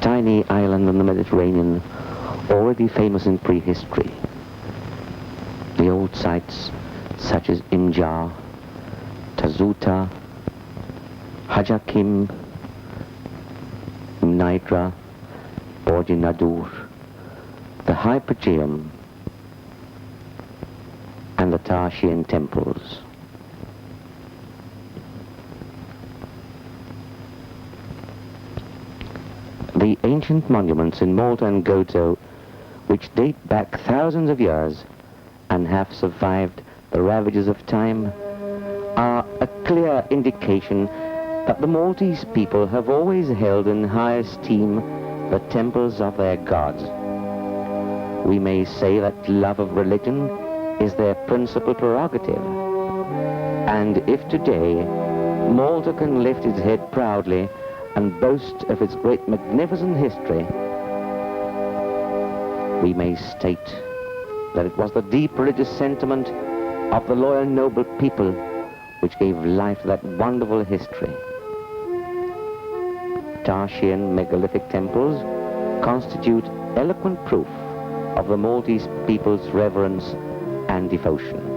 tiny island in the Mediterranean, already famous in prehistory. The old sites such as Imjar, Tazuta, Hajakim, Nidra, Borjinadur, the Hypogeum, and the Tarshian temples. The ancient monuments in Malta and Gozo, which date back thousands of years and have survived the ravages of time, are a clear indication that the Maltese people have always held in high esteem the temples of their gods. We may say that love of religion is their principal prerogative. And if today Malta can lift its head proudly and boast of its great magnificent history, we may state that it was the deep religious sentiment of the loyal noble people which gave life to that wonderful history. Tarshian megalithic temples constitute eloquent proof of the Maltese people's reverence and devotion.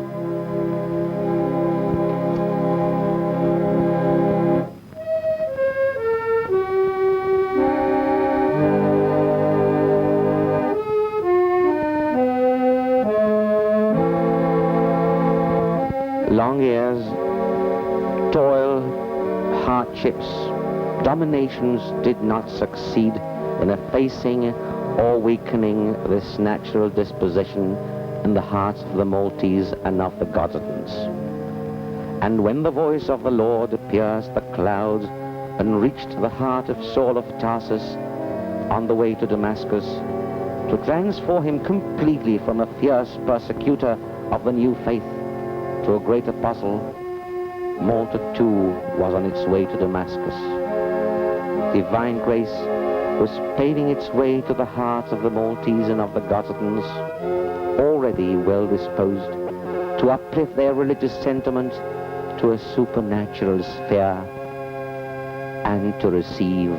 Long years, toil, hardships, dominations did not succeed in effacing or weakening this natural disposition in the hearts of the Maltese and of the Gothitans. And when the voice of the Lord pierced the clouds and reached the heart of Saul of Tarsus on the way to Damascus, to transform him completely from a fierce persecutor of the new faith to a great apostle, Malta too was on its way to Damascus. Divine grace was paving its way to the hearts of the Maltese and of the Gothitans, already well disposed to uplift their religious sentiment to a supernatural sphere and to receive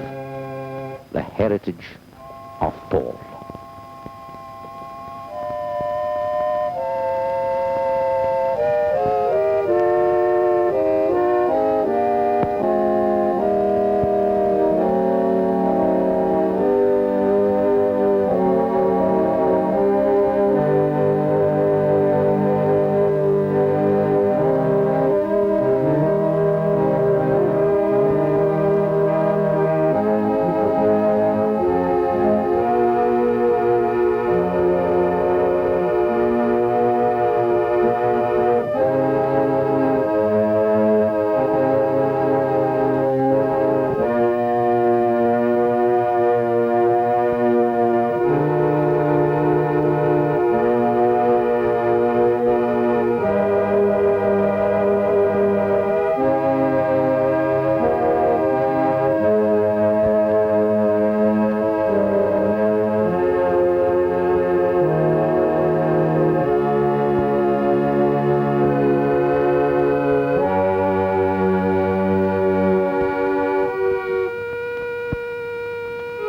the heritage of Paul.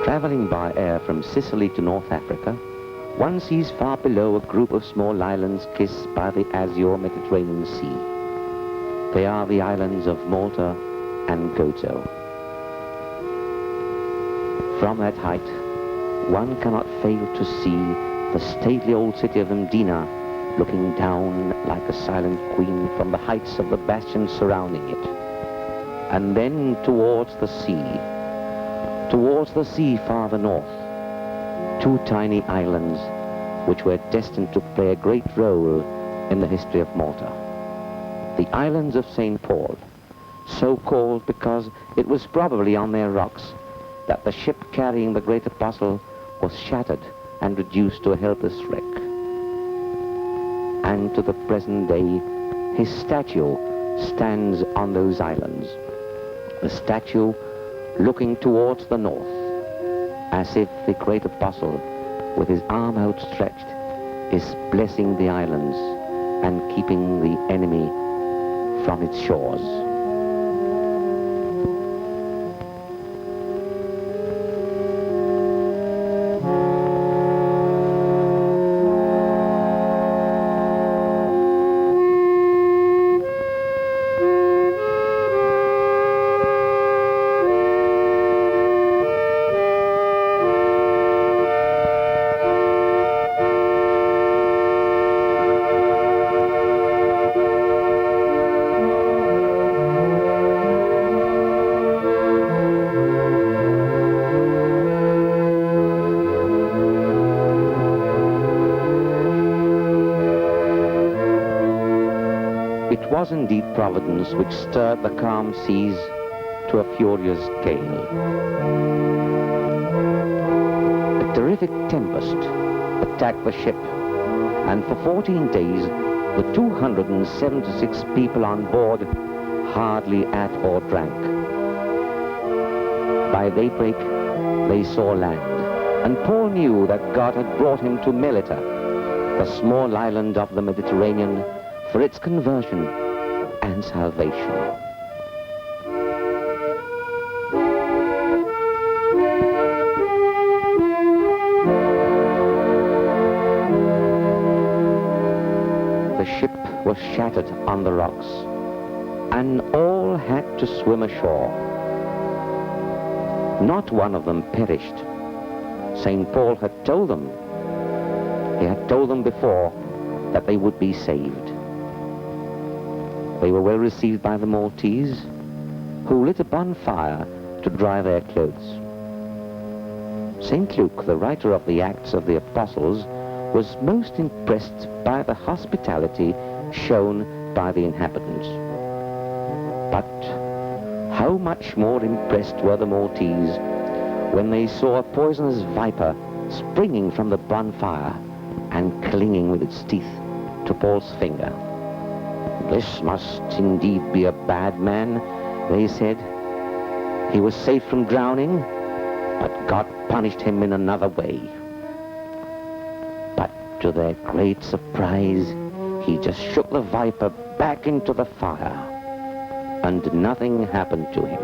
Traveling by air from Sicily to North Africa, one sees far below a group of small islands kissed by the azure Mediterranean Sea. They are the islands of Malta and Gozo. From that height, one cannot fail to see the stately old city of Mdina looking down like a silent queen from the heights of the bastions surrounding it. And then towards the sea farther north, two tiny islands which were destined to play a great role in the history of Malta. The islands of St. Paul, so called because it was probably on their rocks that the ship carrying the great apostle was shattered and reduced to a helpless wreck. And to the present day, his statue stands on those islands. The statue looking towards the north, as if the great apostle, with his arm outstretched, is blessing the islands and keeping the enemy from its shores. was indeed Providence which stirred the calm seas to a furious gale. A terrific tempest attacked the ship, and for 14 days the 276 people on board hardly ate or drank. By daybreak they saw land, and Paul knew that God had brought him to Malta, the small island of the Mediterranean, for its conversion and salvation. The ship was shattered on the rocks, and all had to swim ashore. Not one of them perished. St. Paul had told them, he had told them before, that they would be saved. They were well received by the Maltese, who lit a bonfire to dry their clothes. St. Luke, the writer of the Acts of the Apostles, was most impressed by the hospitality shown by the inhabitants. But how much more impressed were the Maltese when they saw a poisonous viper springing from the bonfire and clinging with its teeth to Paul's finger. "This must indeed be a bad man," they said. "He was saved from drowning, but God punished him in another way." But to their great surprise, he just shook the viper back into the fire, and nothing happened to him.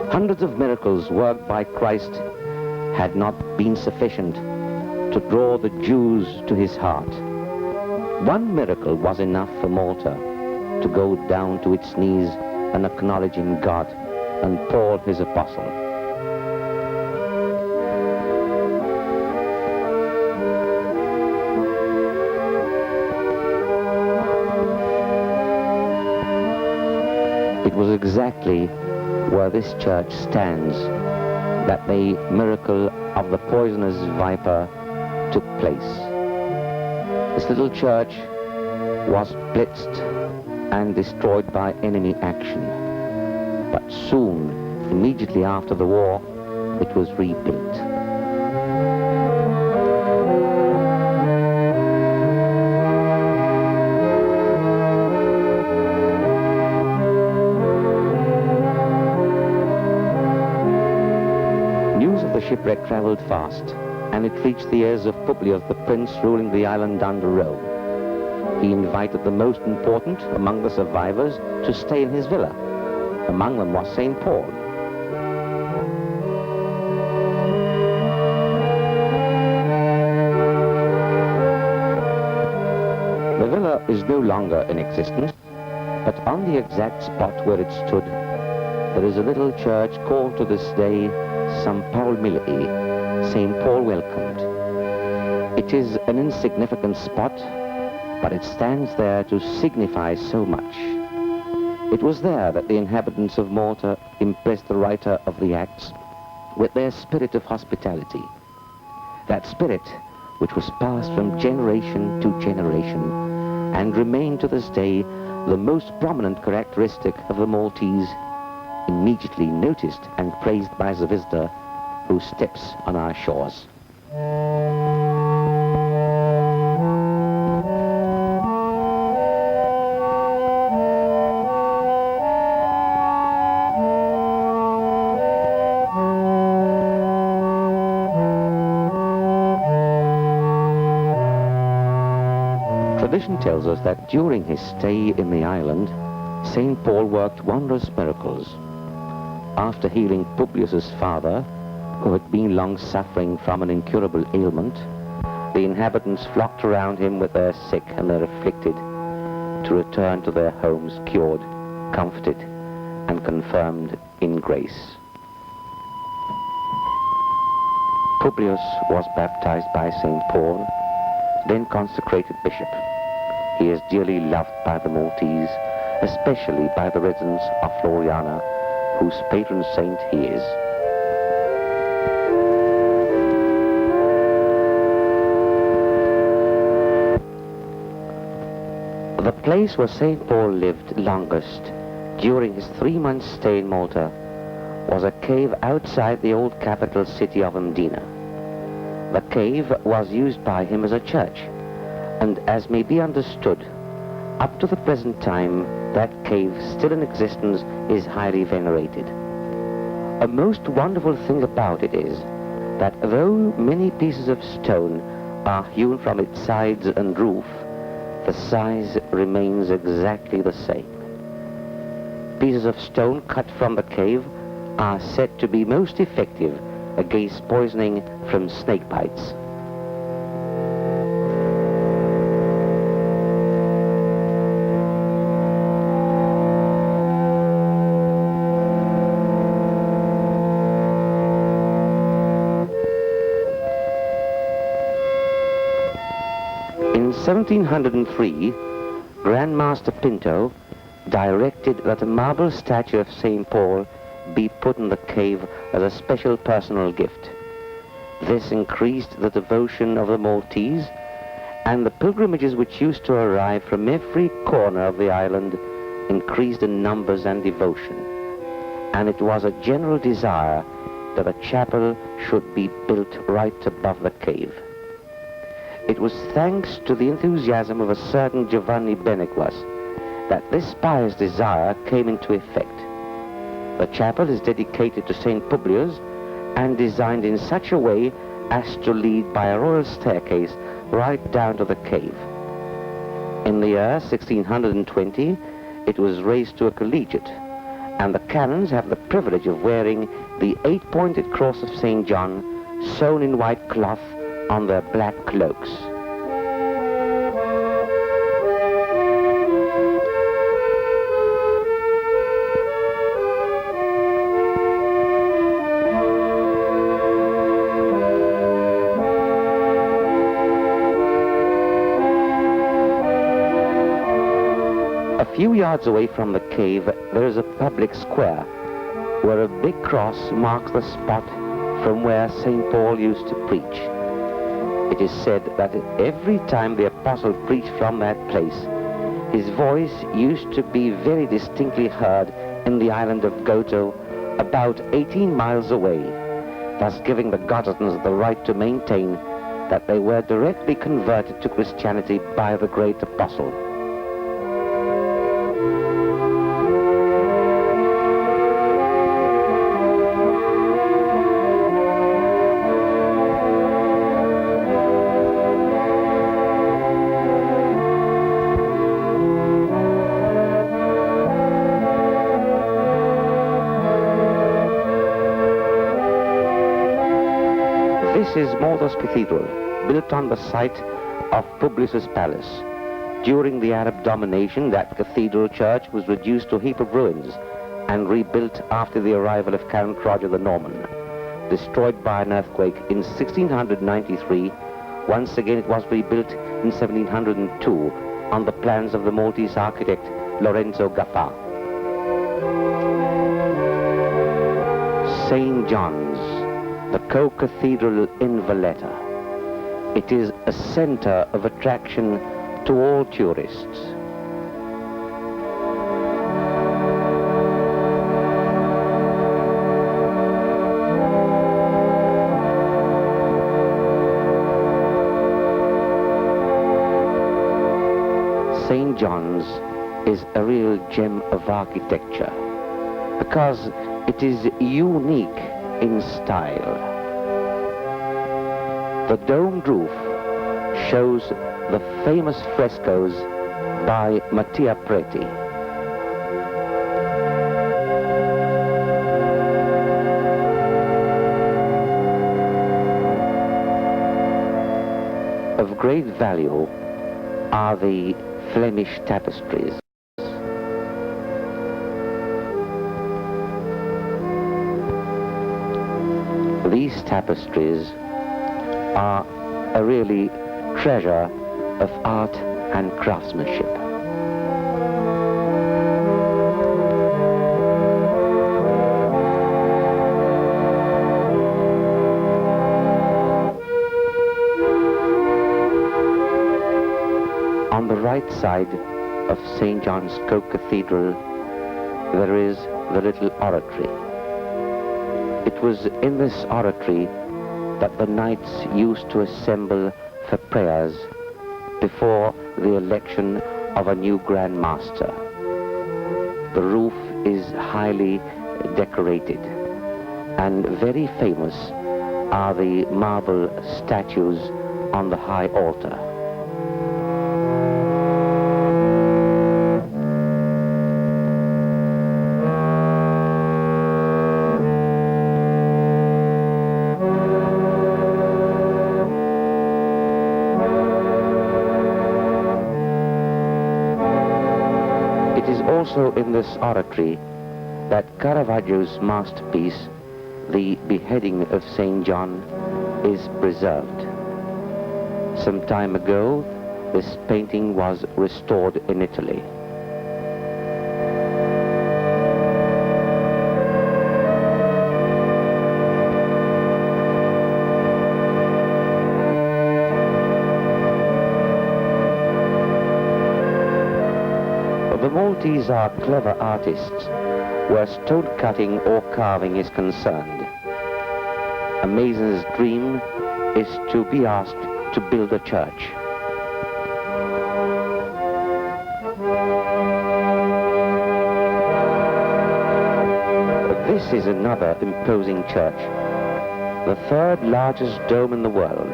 Hundreds of miracles worked by Christ had not been sufficient to draw the Jews to his heart. One miracle was enough for Malta to go down to its knees and acknowledging God and Paul his apostle. It was exactly where this church stands that the miracle of the poisonous viper took place. This little church was blitzed and destroyed by enemy action. But soon, immediately after the war, it was rebuilt. News of the shipwreck traveled fast, and it reached the ears of Publius, the prince ruling the island under Rome. He invited the most important among the survivors to stay in his villa. Among them was St. Paul. The villa is no longer in existence, but on the exact spot where it stood, there is a little church called to this day St. Paul Milii, St. Paul Welcomed. It is an insignificant spot, but it stands there to signify so much. It was there that the inhabitants of Malta impressed the writer of the Acts with their spirit of hospitality. That spirit which was passed from generation to generation and remained to this day the most prominent characteristic of the Maltese, immediately noticed and praised by the visitor who steps on our shores. Tradition tells us that during his stay in the island, St. Paul worked wondrous miracles. After healing Publius's father, who had been long suffering from an incurable ailment, the inhabitants flocked around him with their sick and their afflicted to return to their homes cured, comforted, and confirmed in grace. Publius was baptized by St. Paul, then consecrated bishop. He is dearly loved by the Maltese, especially by the residents of Floriana, whose patron saint he is. The place where St. Paul lived longest during his 3-month stay in Malta was a cave outside the old capital city of Mdina. The cave was used by him as a church, and as may be understood, up to the present time, that cave still in existence is highly venerated. A most wonderful thing about it is that though many pieces of stone are hewn from its sides and roof, the size remains exactly the same. Pieces of stone cut from the cave are said to be most effective against poisoning from snake bites. In 1703, Grandmaster Pinto directed that a marble statue of St. Paul be put in the cave as a special personal gift. This increased the devotion of the Maltese, and the pilgrimages which used to arrive from every corner of the island increased in numbers and devotion, and it was a general desire that a chapel should be built right above the cave. It was thanks to the enthusiasm of a certain Giovanni Beneguas that this pious desire came into effect. The chapel is dedicated to St. Publius and designed in such a way as to lead by a royal staircase right down to the cave. In the year 1620, it was raised to a collegiate, and the canons have the privilege of wearing the 8-pointed cross of St. John sewn in white cloth on their black cloaks. A few yards away from the cave, there is a public square where a big cross marks the spot from where St. Paul used to preach. It is said that every time the apostle preached from that place, his voice used to be very distinctly heard in the island of Goto, about 18 miles away, thus giving the Gotans the right to maintain that they were directly converted to Christianity by the great apostle. This is Malta's cathedral, built on the site of Publius's palace. During the Arab domination, that cathedral church was reduced to a heap of ruins and rebuilt after the arrival of Count Roger the Norman. Destroyed by an earthquake in 1693, once again it was rebuilt in 1702 on the plans of the Maltese architect Lorenzo Gaffa. St. John's, the co-cathedral in Valletta. It is a center of attraction to all tourists. St. John's is a real gem of architecture because it is unique in style. The domed roof shows the famous frescoes by Mattia Preti. Of great value are the Flemish tapestries. These tapestries are a really treasure of art and craftsmanship. On the right side of St. John's Co-Cathedral, there is the little oratory. It was in this oratory that the knights used to assemble for prayers before the election of a new Grand Master. The roof is highly decorated, and very famous are the marble statues on the high altar. It is also in this oratory that Caravaggio's masterpiece, The Beheading of St. John, is preserved. Some time ago, this painting was restored in Italy. The Maltese are clever artists where stone cutting or carving is concerned. A mason's dream is to be asked to build a church. This is another imposing church, the third largest dome in the world.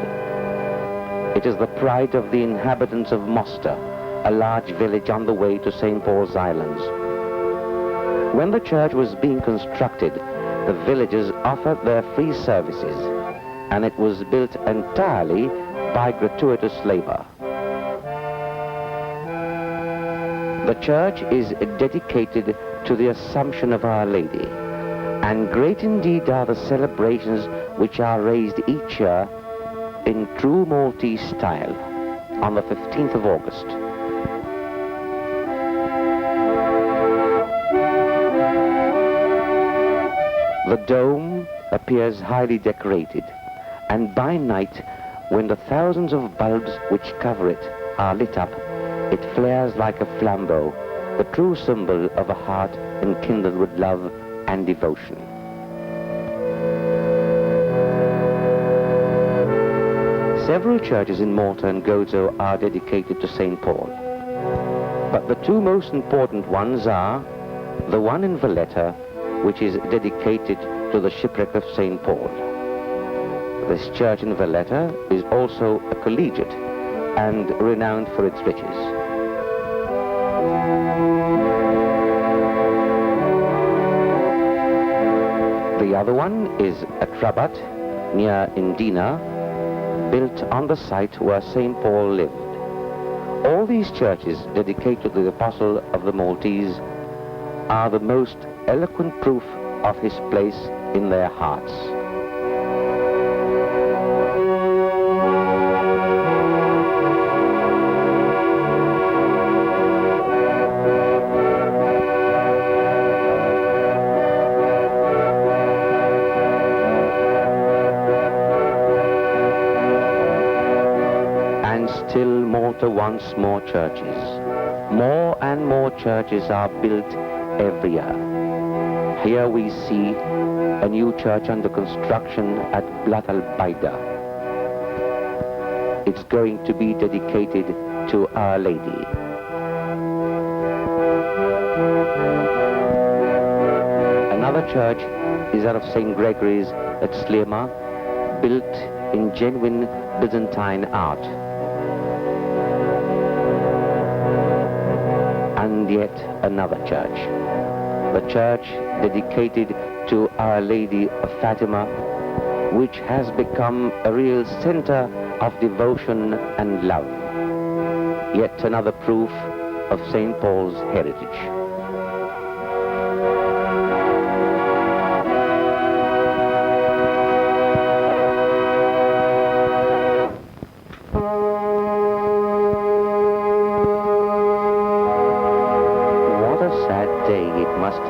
It is the pride of the inhabitants of Mosta, a large village on the way to St. Paul's Islands. When the church was being constructed, the villagers offered their free services, and it was built entirely by gratuitous labor. The church is dedicated to the Assumption of Our Lady, and great indeed are the celebrations which are raised each year in true Maltese style on the 15th of August. The dome appears highly decorated, and by night, when the thousands of bulbs which cover it are lit up, it flares like a flambeau, the true symbol of a heart enkindled with love and devotion. Several churches in Malta and Gozo are dedicated to St. Paul, but the two most important ones are the one in Valletta, which is dedicated to the shipwreck of St. Paul. This church in Valletta is also a collegiate and renowned for its riches. The other one is at Rabat, near Indina, built on the site where St. Paul lived. All these churches dedicated to the Apostle of the Maltese are the most eloquent proof of his place in their hearts. And still Malta wants more churches. More and more churches are built every year. Here we see a new church under construction at Blat al-Baida. It's going to be dedicated to Our Lady. Another church is that of St. Gregory's at Slema, built in genuine Byzantine art. And yet another church. The church dedicated to Our Lady of Fatima, which has become a real center of devotion and love. Yet another proof of St. Paul's heritage.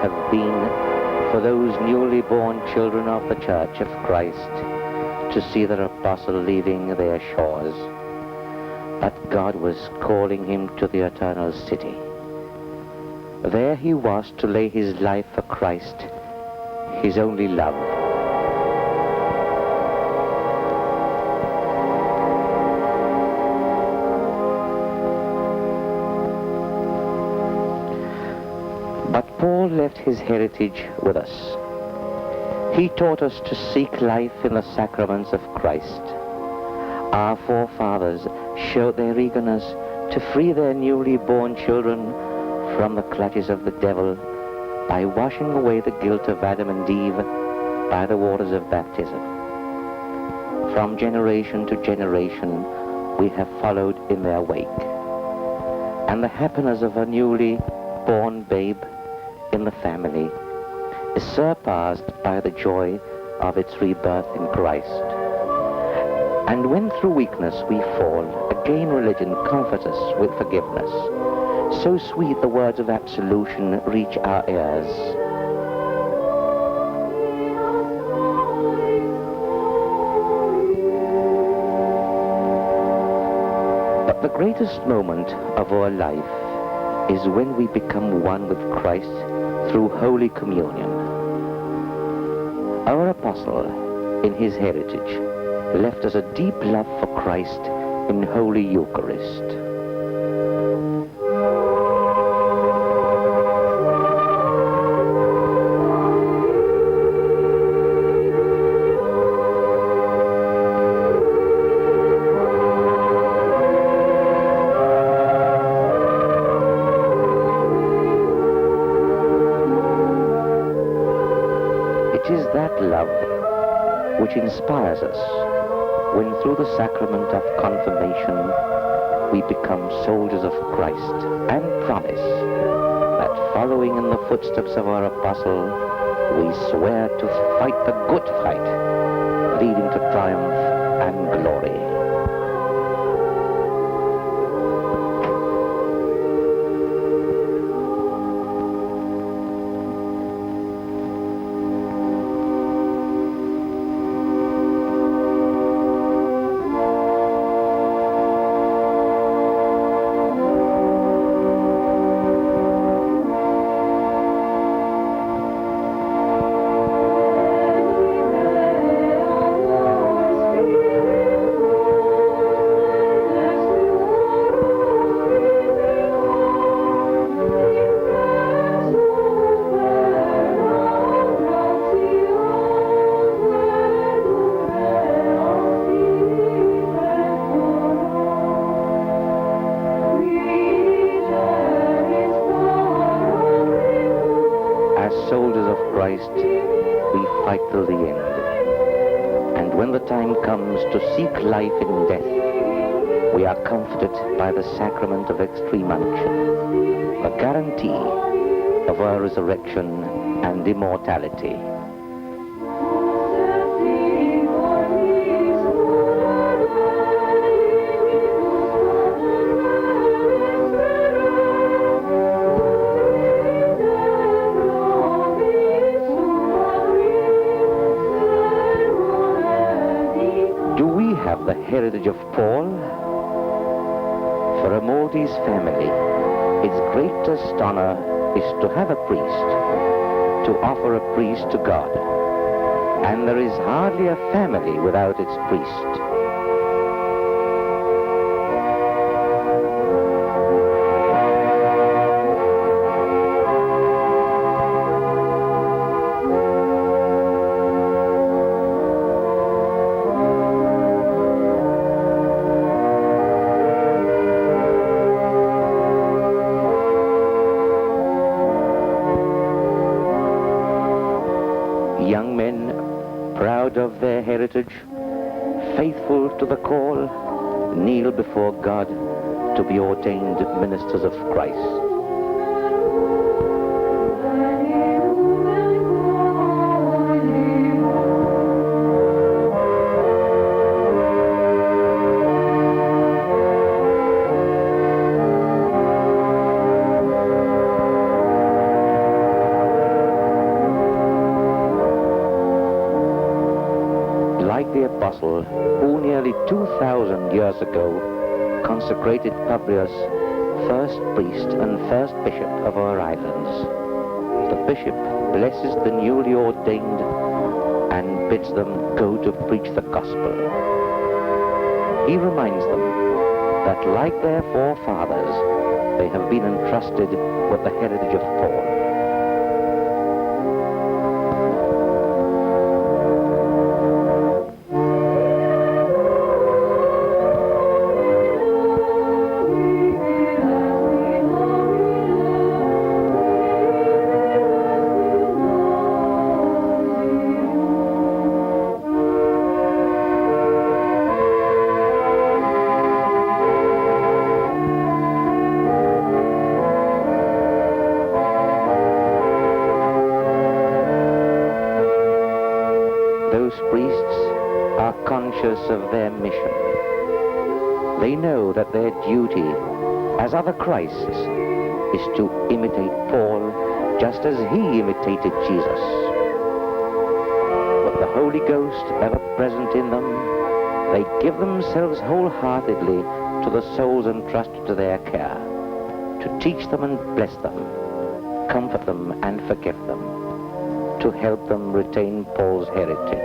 Have been for those newly born children of the Church of Christ to see their apostle leaving their shores. But God was calling him to the eternal city. There he was to lay his life for Christ, his only love. But Paul left his heritage with us. He taught us to seek life in the sacraments of Christ. Our forefathers showed their eagerness to free their newly born children from the clutches of the devil by washing away the guilt of Adam and Eve by the waters of baptism. From generation to generation, we have followed in their wake. And the happiness of a newly born babe in the family is surpassed by the joy of its rebirth in Christ. And when through weakness we fall, again religion comforts us with forgiveness. So sweet the words of absolution reach our ears. But the greatest moment of our life is when we become one with Christ through Holy Communion. Our apostle, in his heritage, left us a deep love for Christ in Holy Eucharist. It is that love which inspires us when through the sacrament of confirmation we become soldiers of Christ and promise that following in the footsteps of our apostle, we swear to fight the good fight, leading to triumph and glory. We fight till the end. And when the time comes to seek life in death, we are comforted by the sacrament of extreme unction, a guarantee of our resurrection and immortality. The heritage of Paul. For a Maltese family, its greatest honor is to have a priest, to offer a priest to God. And there is hardly a family without its priest. Young men, proud of their heritage, faithful to the call, kneel before God to be ordained ministers of Christ. Like the apostle who nearly 2,000 years ago consecrated Publius first priest and first bishop of our islands. The bishop blesses the newly ordained and bids them go to preach the gospel. He reminds them that, like their forefathers, they have been entrusted with the heritage of Paul. Those priests are conscious of their mission. They know that their duty as other Christs is to imitate Paul just as he imitated Jesus. With the Holy Ghost ever present in them, they give themselves wholeheartedly to the souls entrusted to their care, to teach them and bless them, comfort them and forgive them, to help them retain Paul's heritage.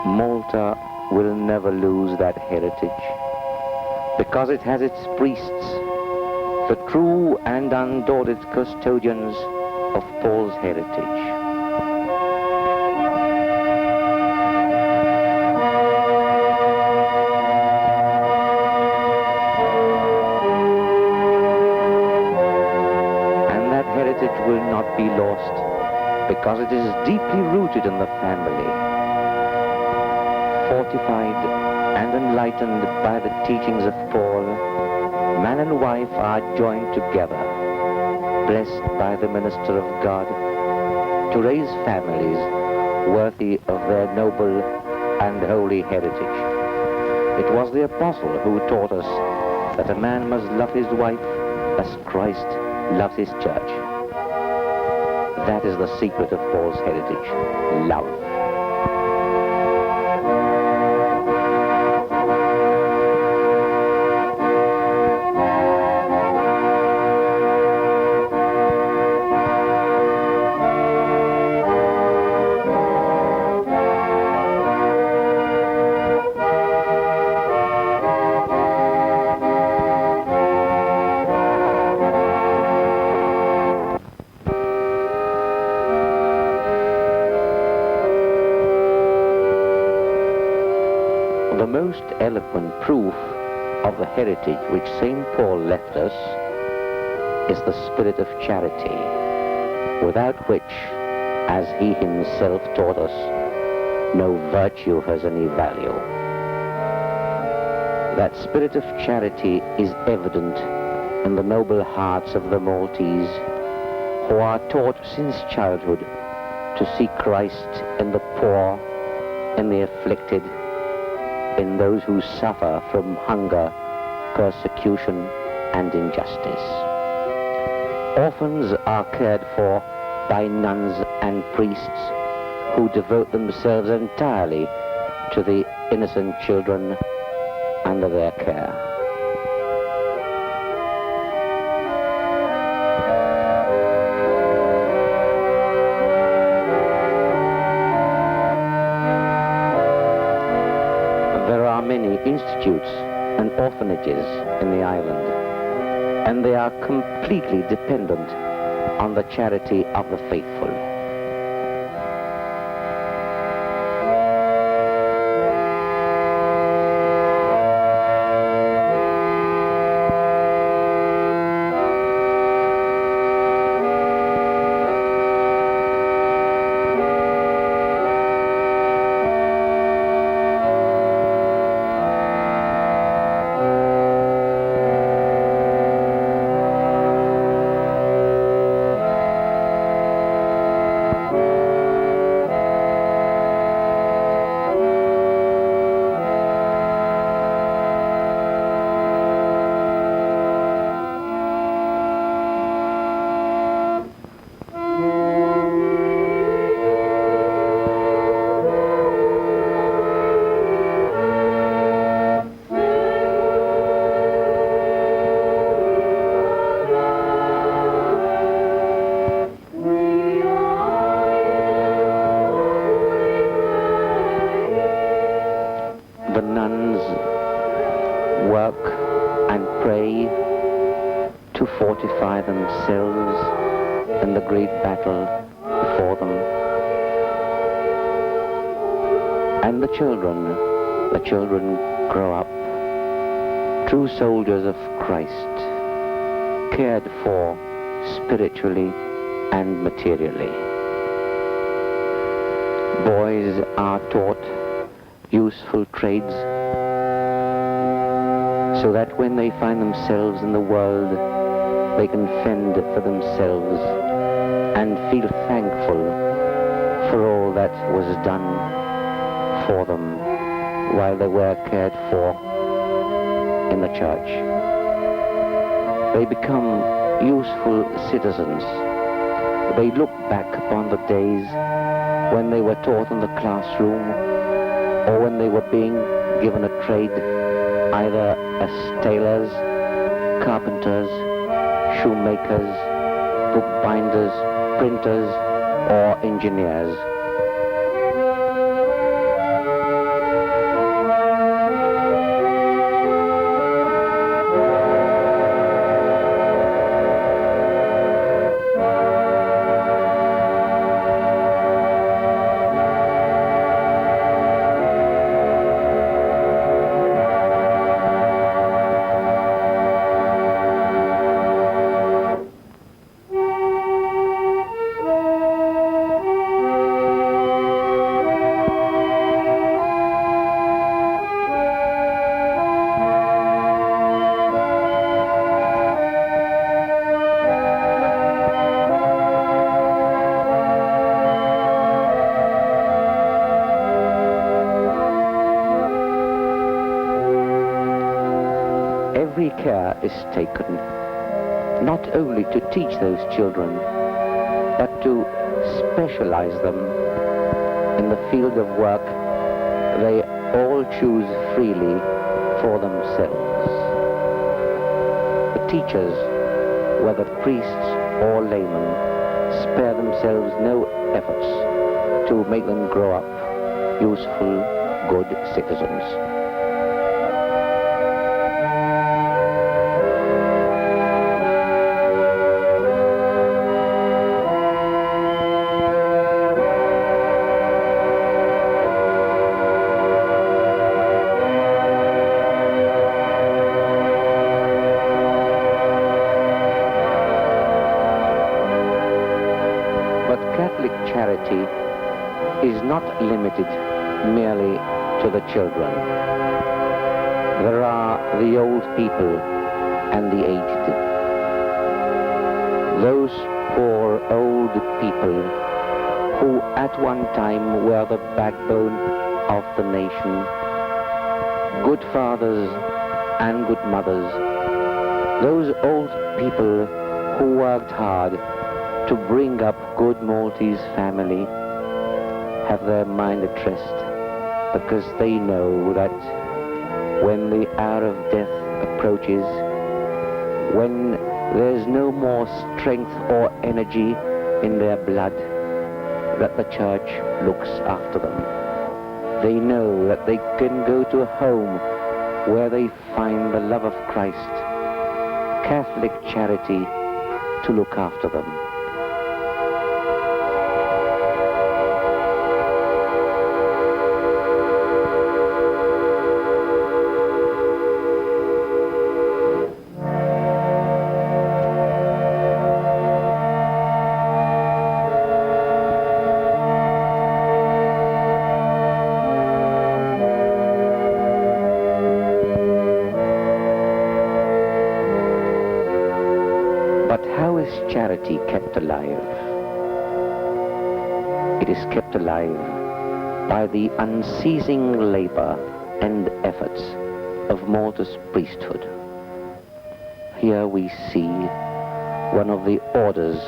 Malta will never lose that heritage because it has its priests, the true and undaunted custodians of Paul's heritage. And that heritage will not be lost because it is deeply rooted in the family. Fortified and enlightened by the teachings of Paul, man and wife are joined together, blessed by the minister of God, to raise families worthy of their noble and holy heritage. It was the apostle who taught us that a man must love his wife as Christ loves his church. That is the secret of Paul's heritage, love. The most eloquent proof of the heritage which St. Paul left us is the spirit of charity, without which, as he himself taught us, no virtue has any value. That spirit of charity is evident in the noble hearts of the Maltese, who are taught since childhood to see Christ in the poor, in the afflicted, in those who suffer from hunger, persecution, and injustice. Orphans are cared for by nuns and priests who devote themselves entirely to the innocent children under their care. There are many institutes and orphanages in the island, and they are completely dependent on the charity of the faithful. fortify themselves in the great battle before them. And the children grow up, true soldiers of Christ, cared for spiritually and materially. Boys are taught useful trades so that when they find themselves in the world, they can fend for themselves and feel thankful for all that was done for them while they were cared for in the church. They become useful citizens. They look back upon the days when they were taught in the classroom or when they were being given a trade, either as tailors, carpenters, shoemakers, bookbinders, printers, or engineers. Every care is taken, not only to teach those children, but to specialize them in the field of work they all choose freely for themselves. The teachers, whether priests or laymen, spare themselves no efforts to make them grow up useful, good citizens. Catholic charity is not limited merely to the children. There are the old people and the aged. Those poor old people who at one time were the backbone of the nation, good fathers and good mothers, those old people who worked hard to bring up good Maltese family, have their mind at rest because they know that when the hour of death approaches, when there's no more strength or energy in their blood, that the church looks after them. They know that they can go to a home where they find the love of Christ, Catholic charity to look after them. Charity kept alive. It is kept alive by the unceasing labor and efforts of Malta's priesthood. Here we see one of the orders,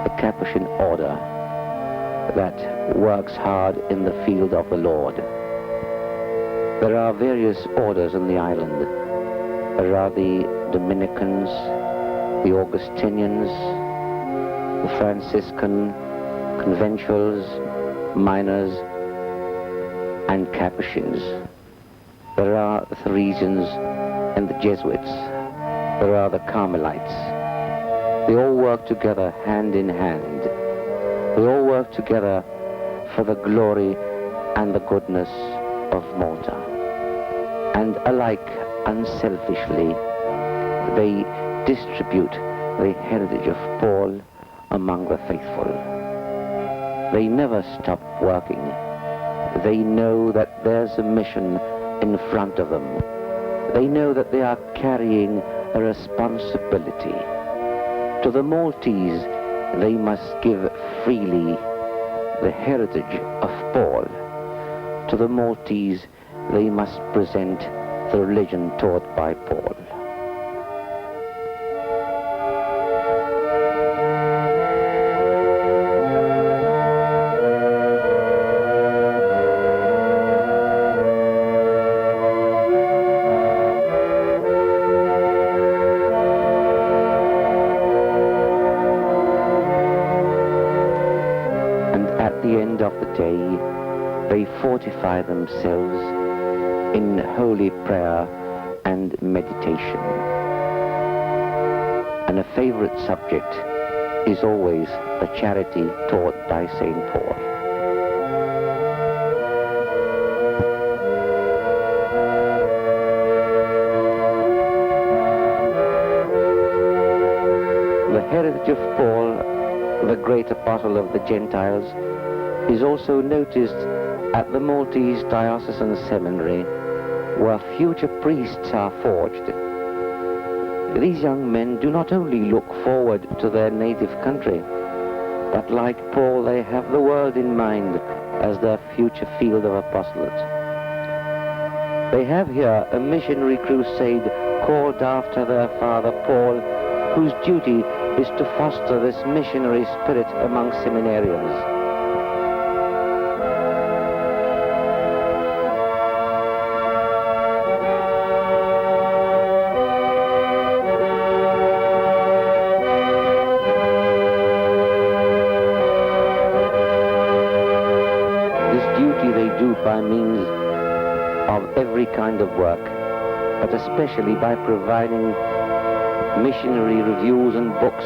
the Capuchin order, that works hard in the field of the Lord. There are various orders in the island. There are the Dominicans, the Augustinians, the Franciscan, Conventuals, Minors, and Capuchins. There are the Theresians and the Jesuits. there are the Carmelites. They all work together hand in hand. They all work together for the glory and the goodness of Malta. And alike unselfishly, they distribute the heritage of Paul among the faithful. They never stop working. They know that there's a mission in front of them. They know that they are carrying a responsibility. To the Maltese, they must give freely the heritage of Paul. To the Maltese, they must present the religion taught by Paul. They fortify themselves in holy prayer and meditation. And a favorite subject is always the charity taught by St. Paul. The heritage of Paul, the great apostle of the Gentiles, is also noticed at the Maltese Diocesan Seminary, where future priests are forged. These young men do not only look forward to their native country, but like Paul, they have the world in mind as their future field of apostolate. They have here a missionary crusade called after their father Paul, whose duty is to foster this missionary spirit among seminarians. By means of every kind of work, but especially by providing missionary reviews and books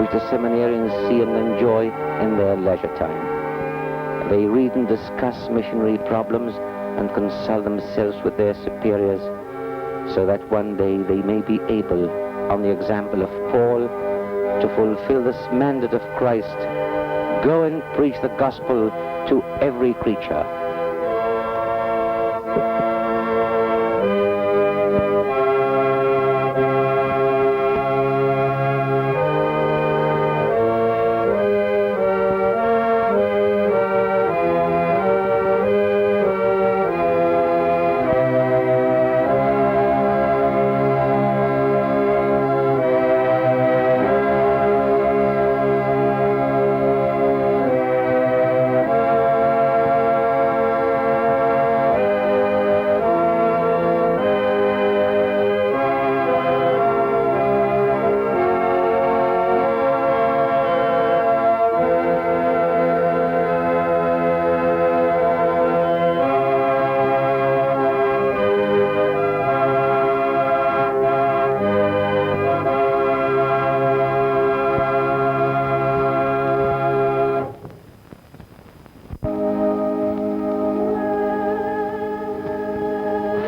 which the seminarians see and enjoy in their leisure time. They read and discuss missionary problems and consult themselves with their superiors, so that one day they may be able, on the example of Paul, to fulfill this mandate of Christ: go and preach the gospel to every creature.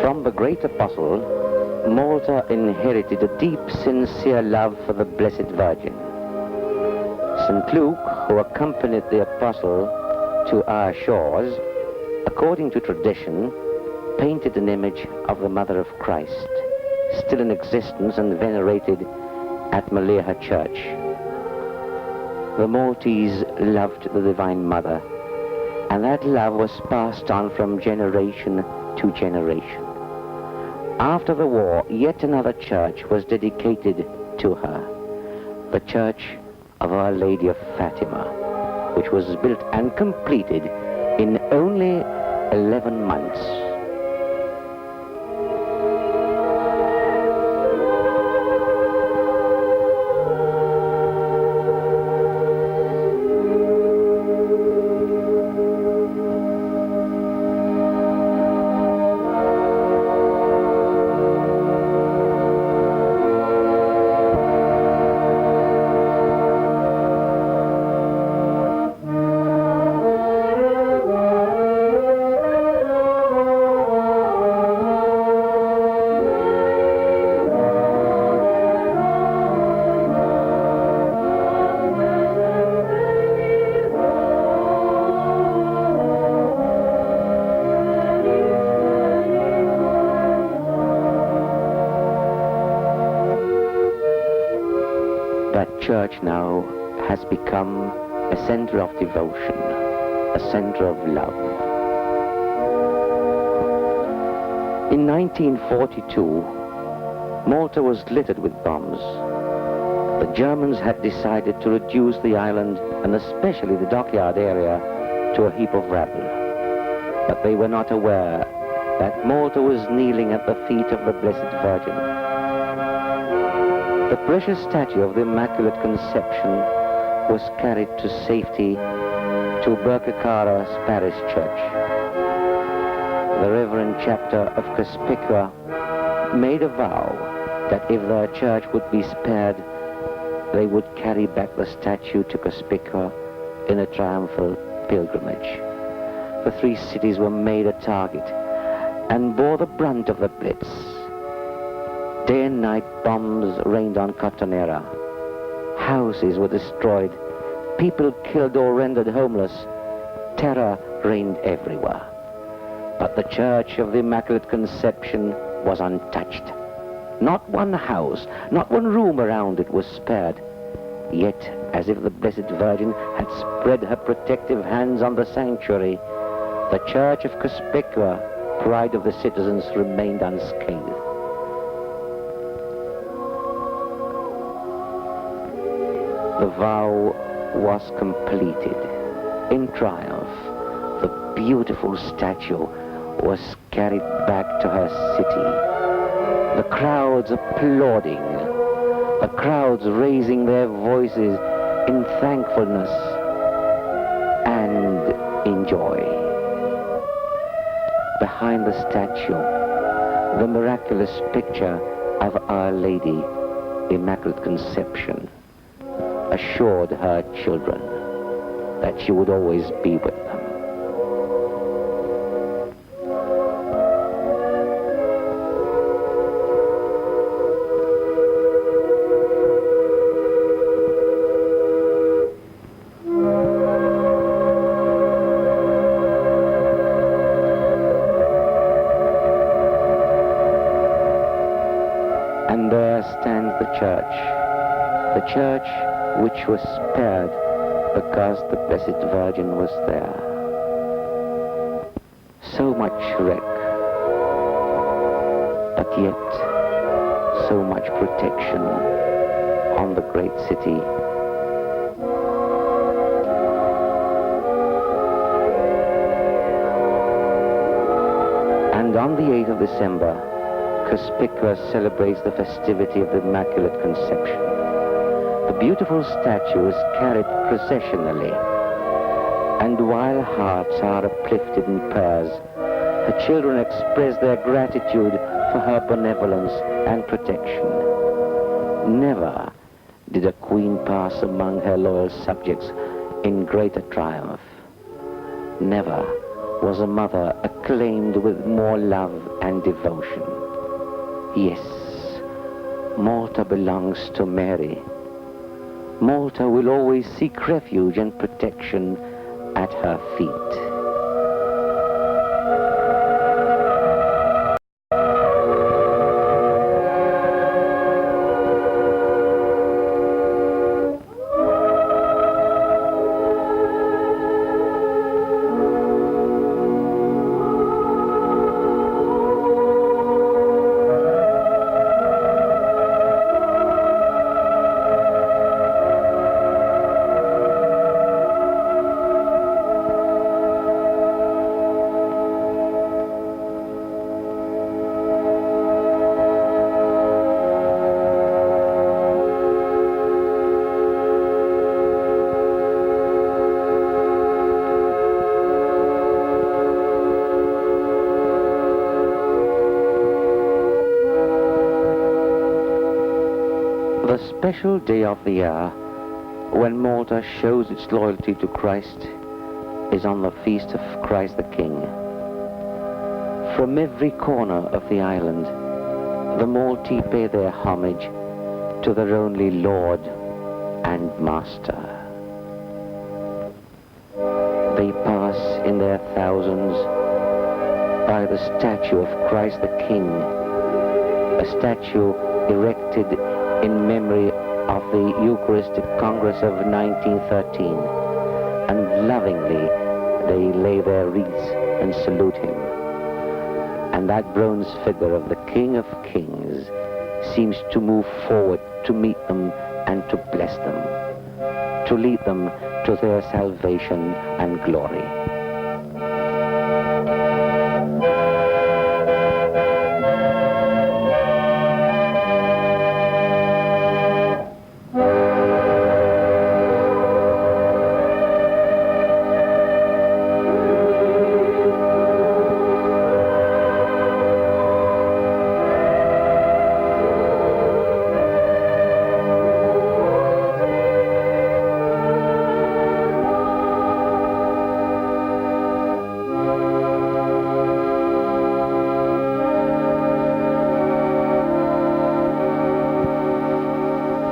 From the great apostle, Malta inherited a deep, sincere love for the Blessed Virgin. St. Luke, who accompanied the apostle to our shores, according to tradition, painted an image of the Mother of Christ, still in existence and venerated at Maleha Church. The Maltese loved the Divine Mother, and that love was passed on from generation to generation. After the war, yet another church was dedicated to her, the Church of Our Lady of Fatima, which was built and completed in only 11 months. church now has become a center of devotion, a center of love. In 1942, Malta was littered with bombs. The Germans had decided to reduce the island, and especially the dockyard area, to a heap of rubble. But they were not aware that Malta was kneeling at the feet of the Blessed Virgin. The precious statue of the Immaculate Conception was carried to safety to Birkirkara's parish church. The Reverend Chapter of Cospicua made a vow that if their church would be spared, they would carry back the statue to Cospicua in a triumphal pilgrimage. The three cities were made a target and bore the brunt of the blitz. Day and night bombs rained on Cotonera. Houses were destroyed, people killed or rendered homeless. Terror reigned everywhere. But the Church of the Immaculate Conception was untouched. Not one house, not one room around it was spared. Yet, as if the Blessed Virgin had spread her protective hands on the sanctuary, the Church of Cospicua, pride of the citizens, remained unscathed. The vow was completed. In triumph, the beautiful statue was carried back to her city. The crowds applauding, the crowds raising their voices in thankfulness and in joy. Behind the statue, the miraculous picture of Our Lady, Immaculate Conception, assured her children that she would always be with them. And there stands the church which was spared because the Blessed Virgin was there. So much wreck, but yet so much protection on the great city. And on the 8th of December, Cospicua celebrates the festivity of the Immaculate Conception. The beautiful statue is carried processionally, and while hearts are uplifted in prayers, the children express their gratitude for her benevolence and protection. Never did a queen pass among her loyal subjects in greater triumph. Never was a mother acclaimed with more love and devotion. Yes, Malta belongs to Mary. Malta will always seek refuge and protection at her feet. The special day of the year when Malta shows its loyalty to Christ is on the feast of Christ the King. From every corner of the island, the Maltese pay their homage to their only Lord and Master. They pass in their thousands by the statue of Christ the King, a statue erected in memory of the Eucharistic Congress of 1913, and lovingly they lay their wreaths and salute him. And that bronze figure of the King of Kings seems to move forward to meet them and to bless them, to lead them to their salvation and glory.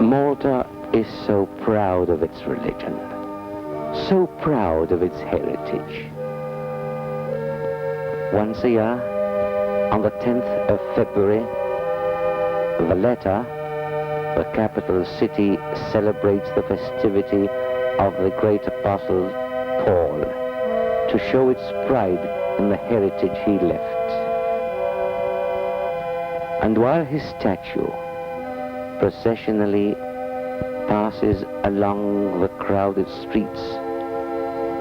Malta is so proud of its religion, so proud of its heritage. Once a year, on the 10th of February, Valletta, the capital city, celebrates the festivity of the great apostle Paul to show its pride in the heritage he left. And while his statue processionally passes along the crowded streets,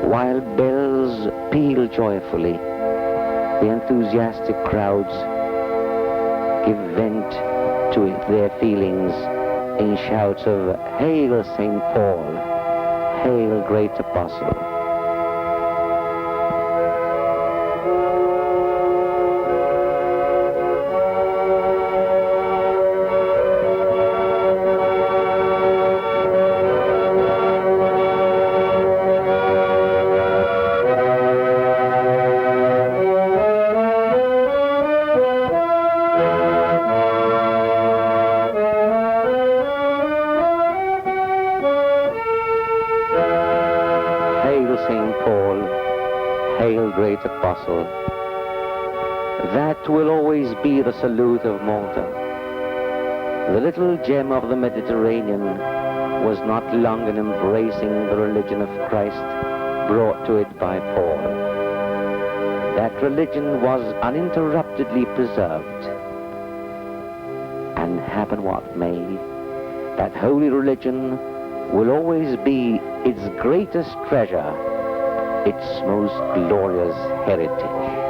while bells peal joyfully, the enthusiastic crowds give vent to their feelings in shouts of "Hail St. Paul! Hail Great Apostle!" Hail, great apostle. That will always be the salute of Malta. The little gem of the Mediterranean was not long in embracing the religion of Christ brought to it by Paul. That religion was uninterruptedly preserved. And happen what may, that holy religion will always be its greatest treasure, its most glorious heritage.